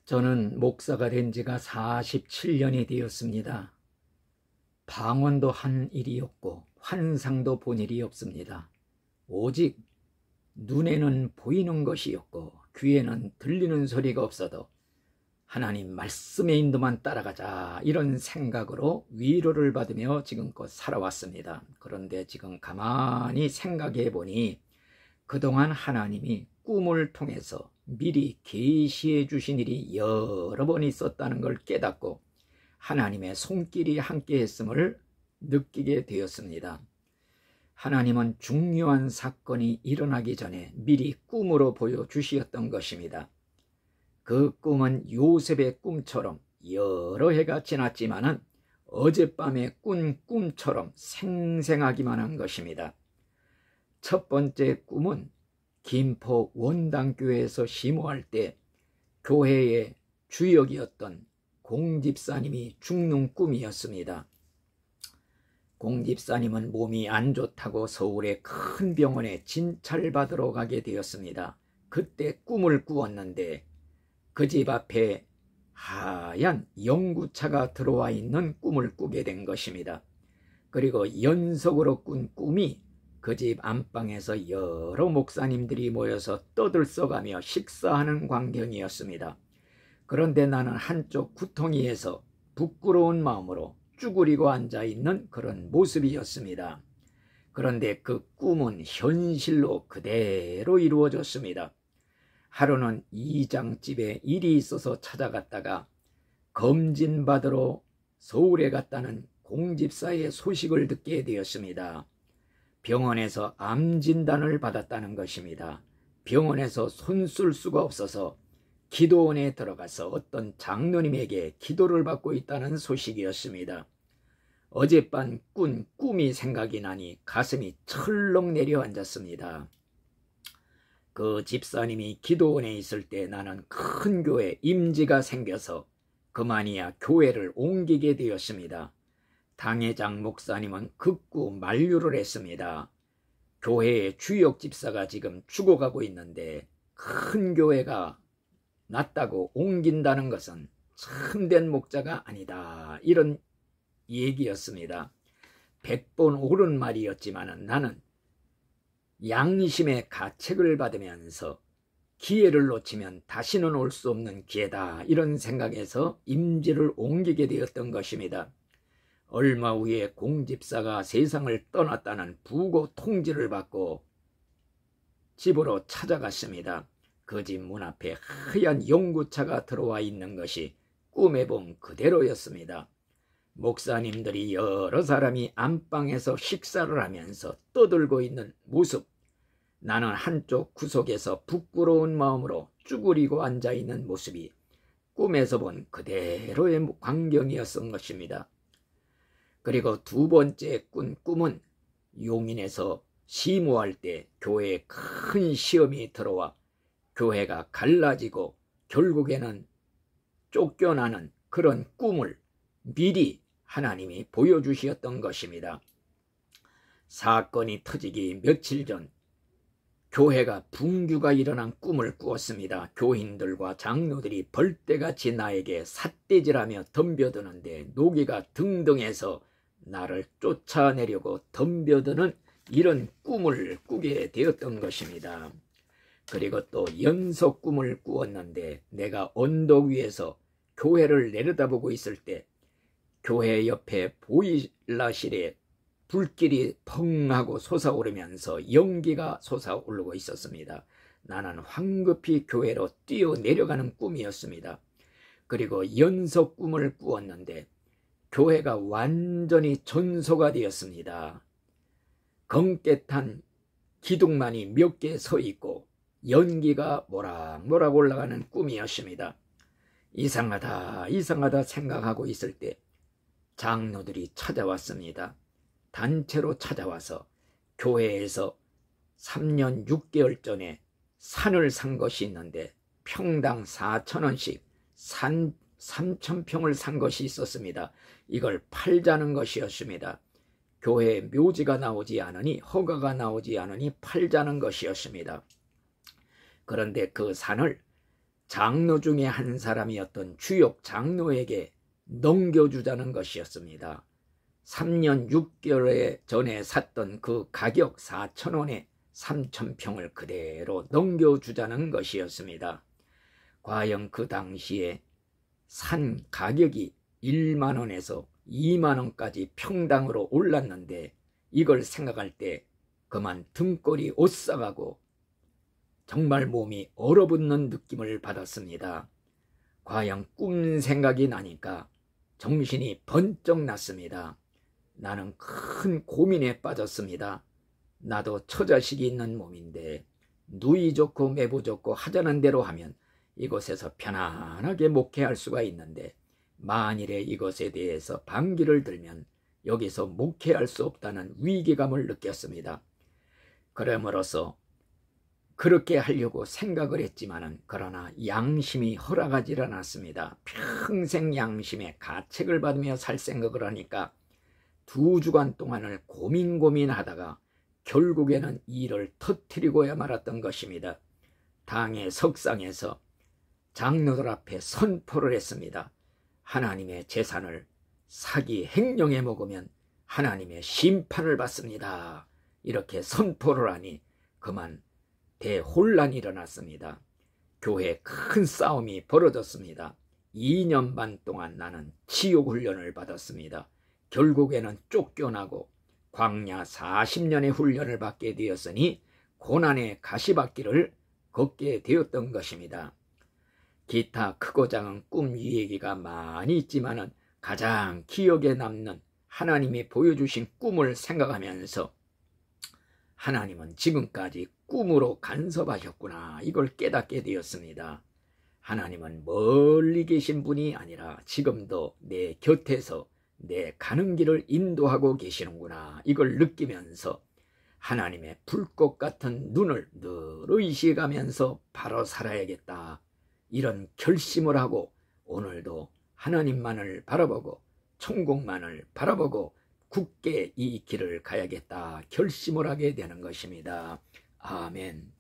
저는 목사가 된 지가 47년이 되었습니다. 방언도 한 일이 없고 환상도 본 일이 없습니다. 오직 눈에는 보이는 것이 없고 귀에는 들리는 소리가 없어도 하나님 말씀의 인도만 따라가자, 이런 생각으로 위로를 받으며 지금껏 살아왔습니다. 그런데 지금 가만히 생각해 보니 그동안 하나님이 꿈을 통해서 미리 계시해 주신 일이 여러 번 있었다는 걸 깨닫고 하나님의 손길이 함께 했음을 느끼게 되었습니다. 하나님은 중요한 사건이 일어나기 전에 미리 꿈으로 보여주셨던 것입니다. 그 꿈은 요셉의 꿈처럼 여러 해가 지났지만은 어젯밤에 꾼 꿈처럼 생생하기만 한 것입니다. 첫 번째 꿈은 김포 원당교회에서 심호할 때 교회의 주역이었던 공집사님이 죽는 꿈이었습니다. 공집사님은 몸이 안 좋다고 서울의 큰 병원에 진찰받으러 가게 되었습니다. 그때 꿈을 꾸었는데 그 집 앞에 하얀 영구차가 들어와 있는 꿈을 꾸게 된 것입니다. 그리고 연속으로 꾼 꿈이 그 집 안방에서 여러 목사님들이 모여서 떠들썩하며 식사하는 광경이었습니다. 그런데 나는 한쪽 구덩이에서 부끄러운 마음으로 쭈그리고 앉아있는 그런 모습이었습니다. 그런데 그 꿈은 현실로 그대로 이루어졌습니다. 하루는 이장집에 일이 있어서 찾아갔다가 검진받으러 서울에 갔다는 공집사의 소식을 듣게 되었습니다. 병원에서 암 진단을 받았다는 것입니다. 병원에서 손 쓸 수가 없어서 기도원에 들어가서 어떤 장로님에게 기도를 받고 있다는 소식이었습니다. 어젯밤 꾼 꿈이 생각이 나니 가슴이 철렁 내려앉았습니다. 그 집사님이 기도원에 있을 때 나는 큰 교회 임지가 생겨서 그만이야 교회를 옮기게 되었습니다. 당회장 목사님은 극구 만류를 했습니다. 교회의 주역 집사가 지금 죽어가고 있는데 큰 교회가 낫다고 옮긴다는 것은 참된 목자가 아니다, 이런 얘기였습니다. 100번 옳은 말이었지만 나는 양심의 가책을 받으면서 기회를 놓치면 다시는 올 수 없는 기회다, 이런 생각에서 임지를 옮기게 되었던 것입니다. 얼마 후에 공집사가 세상을 떠났다는 부고 통지를 받고 집으로 찾아갔습니다. 그 집 문 앞에 하얀 용구차가 들어와 있는 것이 꿈에 본 그대로였습니다. 목사님들이 여러 사람이 안방에서 식사를 하면서 떠들고 있는 모습, 나는 한쪽 구석에서 부끄러운 마음으로 쭈그리고 앉아있는 모습이 꿈에서 본 그대로의 광경이었던 것입니다. 그리고 두 번째 꾼 꿈은 용인에서 심호할 때 교회에 큰 시험이 들어와 교회가 갈라지고 결국에는 쫓겨나는 그런 꿈을 미리 하나님이 보여주셨던 것입니다. 사건이 터지기 며칠 전 교회가 붕괴가 일어난 꿈을 꾸었습니다. 교인들과 장로들이 벌떼같이 나에게 삿대질하며 덤벼드는데 노기가 등등해서 나를 쫓아내려고 덤벼드는 이런 꿈을 꾸게 되었던 것입니다. 그리고 또 연속 꿈을 꾸었는데 내가 언덕 위에서 교회를 내려다보고 있을 때 교회 옆에 보일러실에 불길이 펑 하고 솟아오르면서 연기가 솟아오르고 있었습니다. 나는 황급히 교회로 뛰어내려가는 꿈이었습니다. 그리고 연속 꿈을 꾸었는데 교회가 완전히 전소가 되었습니다. 검깨탄 기둥만이 몇 개 서 있고 연기가 모락모락 올라가는 꿈이었습니다. 이상하다 이상하다 생각하고 있을 때 장로들이 찾아왔습니다. 단체로 찾아와서 교회에서 3년 6개월 전에 산을 산 것이 있는데 평당 4,000원씩 3,000평을 산 것이 있었습니다. 이걸 팔자는 것이었습니다. 교회에 묘지가 나오지 않으니, 허가가 나오지 않으니 팔자는 것이었습니다. 그런데 그 산을 장로 중에 한 사람이었던 주역 장로에게 넘겨주자는 것이었습니다. 3년 6개월 전에 샀던 그 가격 4,000원에 3,000평을 그대로 넘겨주자는 것이었습니다. 과연 그 당시에 산 가격이 1만 원에서 2만 원까지 평당으로 올랐는데, 이걸 생각할 때 그만 등골이 오싹하고 정말 몸이 얼어붙는 느낌을 받았습니다. 과연 꿈 생각이 나니까 정신이 번쩍 났습니다. 나는 큰 고민에 빠졌습니다. 나도 처자식이 있는 몸인데 누이 좋고 매부 좋고 하자는 대로 하면 이곳에서 편안하게 목회할 수가 있는데, 만일에 이것에 대해서 반기를 들면 여기서 목회할 수 없다는 위기감을 느꼈습니다. 그러므로서 그렇게 하려고 생각을 했지만은, 그러나 양심이 허락하지 않았습니다. 평생 양심의 가책을 받으며 살 생각을 하니까 2주간 동안을 고민하다가 결국에는 일을 터뜨리고야 말았던 것입니다. 당의 석상에서 장로들 앞에 선포를 했습니다. 하나님의 재산을 사기 횡령해 먹으면 하나님의 심판을 받습니다. 이렇게 선포를 하니 그만 대혼란이 일어났습니다. 교회에 큰 싸움이 벌어졌습니다. 2년 반 동안 나는 지옥훈련을 받았습니다. 결국에는 쫓겨나고 광야 40년의 훈련을 받게 되었으니 고난의 가시밭길을 걷게 되었던 것입니다. 기타 크고 작은 꿈 이야기가 많이 있지만은 가장 기억에 남는 하나님이 보여주신 꿈을 생각하면서, 하나님은 지금까지 꿈으로 간섭하셨구나, 이걸 깨닫게 되었습니다. 하나님은 멀리 계신 분이 아니라 지금도 내 곁에서 내 가는 길을 인도하고 계시는구나, 이걸 느끼면서 하나님의 불꽃 같은 눈을 늘 의식하면서 바로 살아야겠다, 이런 결심을 하고 오늘도 하나님만을 바라보고 천국만을 바라보고 굳게 이 길을 가야겠다 결심을 하게 되는 것입니다. 아멘.